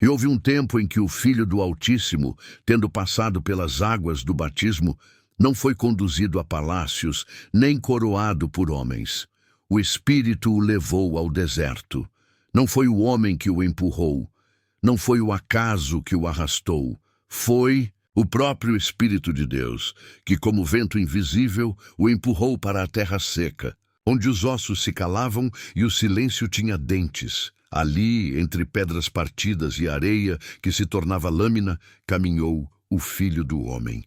E houve um tempo em que o Filho do Altíssimo, tendo passado pelas águas do batismo, não foi conduzido a palácios, nem coroado por homens. O Espírito o levou ao deserto. Não foi o homem que o empurrou, não foi o acaso que o arrastou. Foi o próprio Espírito de Deus, que como vento invisível o empurrou para a terra seca, onde os ossos se calavam e o silêncio tinha dentes. Ali, entre pedras partidas e areia que se tornava lâmina, caminhou o Filho do Homem.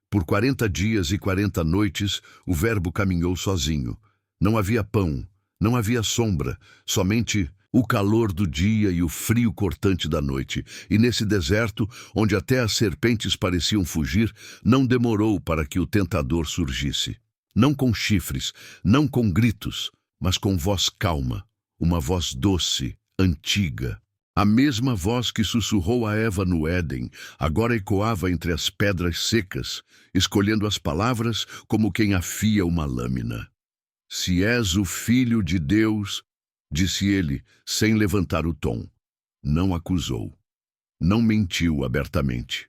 Por 40 dias e 40 noites o Verbo caminhou sozinho. Não havia pão, não havia sombra, somente o calor do dia e o frio cortante da noite. E nesse deserto, onde até as serpentes pareciam fugir, não demorou para que o tentador surgisse. Não com chifres, não com gritos, mas com voz calma, uma voz doce, antiga. A mesma voz que sussurrou a Eva no Éden, agora ecoava entre as pedras secas, escolhendo as palavras como quem afia uma lâmina. Se és o Filho de Deus, disse ele, sem levantar o tom. Não acusou. Não mentiu abertamente.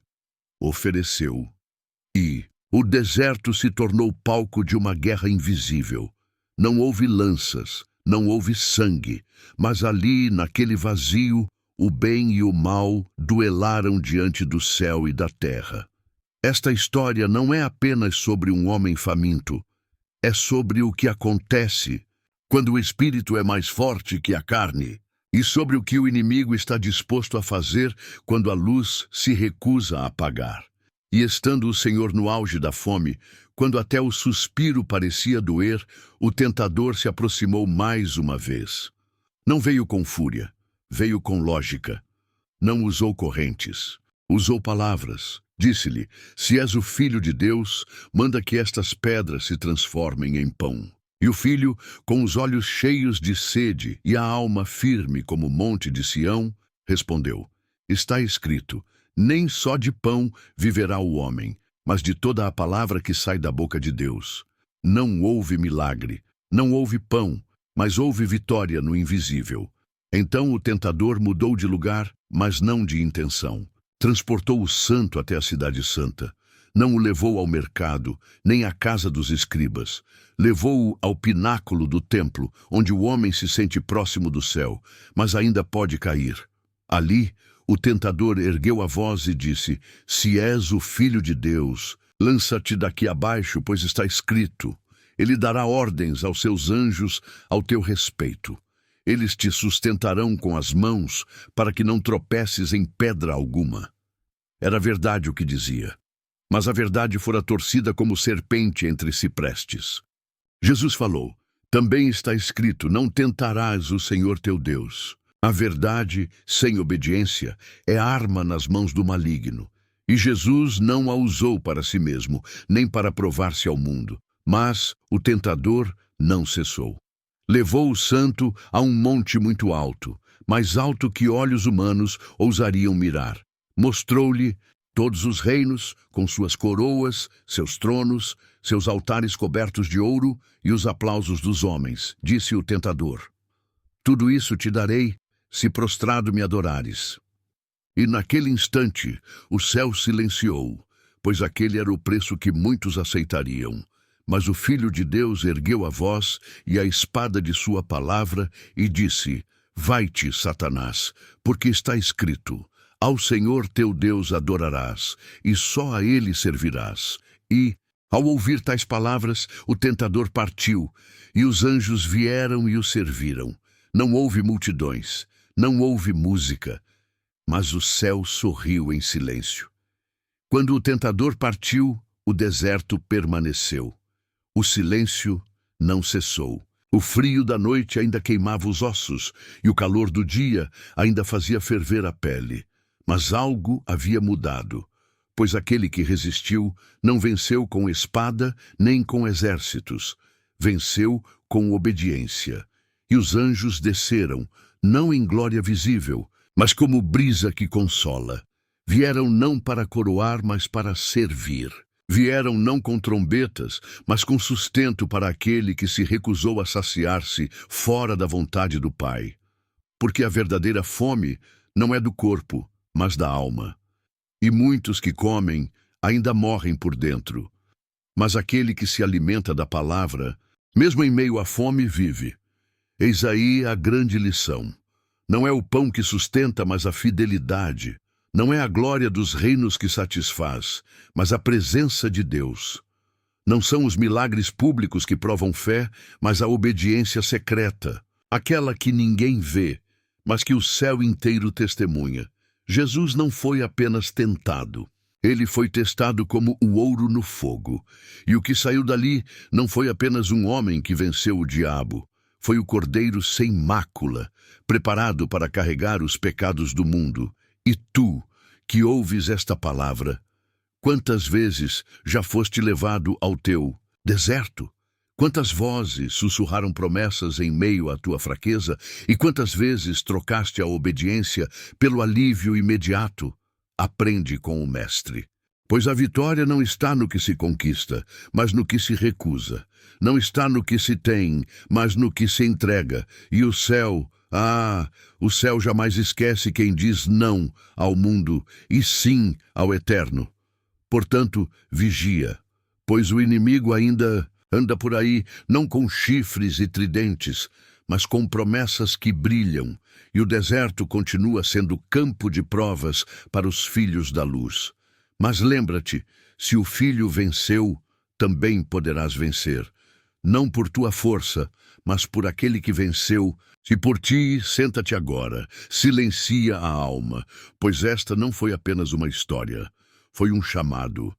Ofereceu. E o deserto se tornou palco de uma guerra invisível. Não houve lanças, não houve sangue, mas ali, naquele vazio, o bem e o mal duelaram diante do céu e da terra. Esta história não é apenas sobre um homem faminto, é sobre o que acontece quando o espírito é mais forte que a carne, e sobre o que o inimigo está disposto a fazer quando a luz se recusa a apagar. E estando o Senhor no auge da fome, quando até o suspiro parecia doer, o tentador se aproximou mais uma vez. Não veio com fúria, veio com lógica. Não usou correntes, usou palavras. Disse-lhe, se és o Filho de Deus, manda que estas pedras se transformem em pão. E o filho, com os olhos cheios de sede e a alma firme como o monte de Sião, respondeu, está escrito, nem só de pão viverá o homem, mas de toda a palavra que sai da boca de Deus. Não houve milagre, não houve pão, mas houve vitória no invisível. Então o tentador mudou de lugar, mas não de intenção. Transportou o santo até a cidade santa. Não o levou ao mercado, nem à casa dos escribas. Levou-o ao pináculo do templo, onde o homem se sente próximo do céu, mas ainda pode cair. Ali, o tentador ergueu a voz e disse, se és o Filho de Deus, lança-te daqui abaixo, pois está escrito, ele dará ordens aos seus anjos ao teu respeito. Eles te sustentarão com as mãos, para que não tropeces em pedra alguma. Era verdade o que dizia, mas a verdade fora torcida como serpente entre ciprestes. Jesus falou, também está escrito, não tentarás o Senhor teu Deus. A verdade, sem obediência, é arma nas mãos do maligno. E Jesus não a usou para si mesmo, nem para provar-se ao mundo. Mas o tentador não cessou. Levou o santo a um monte muito alto, mais alto que olhos humanos ousariam mirar. Mostrou-lhe todos os reinos, com suas coroas, seus tronos, seus altares cobertos de ouro e os aplausos dos homens. Disse o tentador, tudo isso te darei, se prostrado me adorares. E naquele instante o céu silenciou, pois aquele era o preço que muitos aceitariam. Mas o Filho de Deus ergueu a voz e a espada de sua palavra e disse, vai-te, Satanás, porque está escrito, ao Senhor teu Deus adorarás, e só a ele servirás. E, ao ouvir tais palavras, o tentador partiu, e os anjos vieram e o serviram. Não houve multidões, não houve música, mas o céu sorriu em silêncio. Quando o tentador partiu, o deserto permaneceu. O silêncio não cessou. O frio da noite ainda queimava os ossos, e o calor do dia ainda fazia ferver a pele. Mas algo havia mudado, pois aquele que resistiu não venceu com espada nem com exércitos. Venceu com obediência. E os anjos desceram, não em glória visível, mas como brisa que consola. Vieram não para coroar, mas para servir. Vieram não com trombetas, mas com sustento para aquele que se recusou a saciar-se fora da vontade do Pai. Porque a verdadeira fome não é do corpo, mas da alma. E muitos que comem ainda morrem por dentro. Mas aquele que se alimenta da palavra, mesmo em meio à fome, vive. Eis aí a grande lição. Não é o pão que sustenta, mas a fidelidade. Não é a glória dos reinos que satisfaz, mas a presença de Deus. Não são os milagres públicos que provam fé, mas a obediência secreta, aquela que ninguém vê, mas que o céu inteiro testemunha. Jesus não foi apenas tentado. Ele foi testado como o ouro no fogo. E o que saiu dali não foi apenas um homem que venceu o diabo. Foi o Cordeiro sem mácula, preparado para carregar os pecados do mundo. E tu, que ouves esta palavra, quantas vezes já foste levado ao teu deserto? Quantas vozes sussurraram promessas em meio à tua fraqueza? E quantas vezes trocaste a obediência pelo alívio imediato? Aprende com o Mestre. Pois a vitória não está no que se conquista, mas no que se recusa. Não está no que se tem, mas no que se entrega. E o céu, o céu jamais esquece quem diz não ao mundo e sim ao eterno. Portanto, vigia, pois o inimigo ainda anda por aí, não com chifres e tridentes, mas com promessas que brilham, e o deserto continua sendo campo de provas para os filhos da luz. Mas lembra-te, se o Filho venceu, também poderás vencer. Não por tua força, mas por aquele que venceu. Se por ti, senta-te agora, silencia a alma, pois esta não foi apenas uma história, foi um chamado.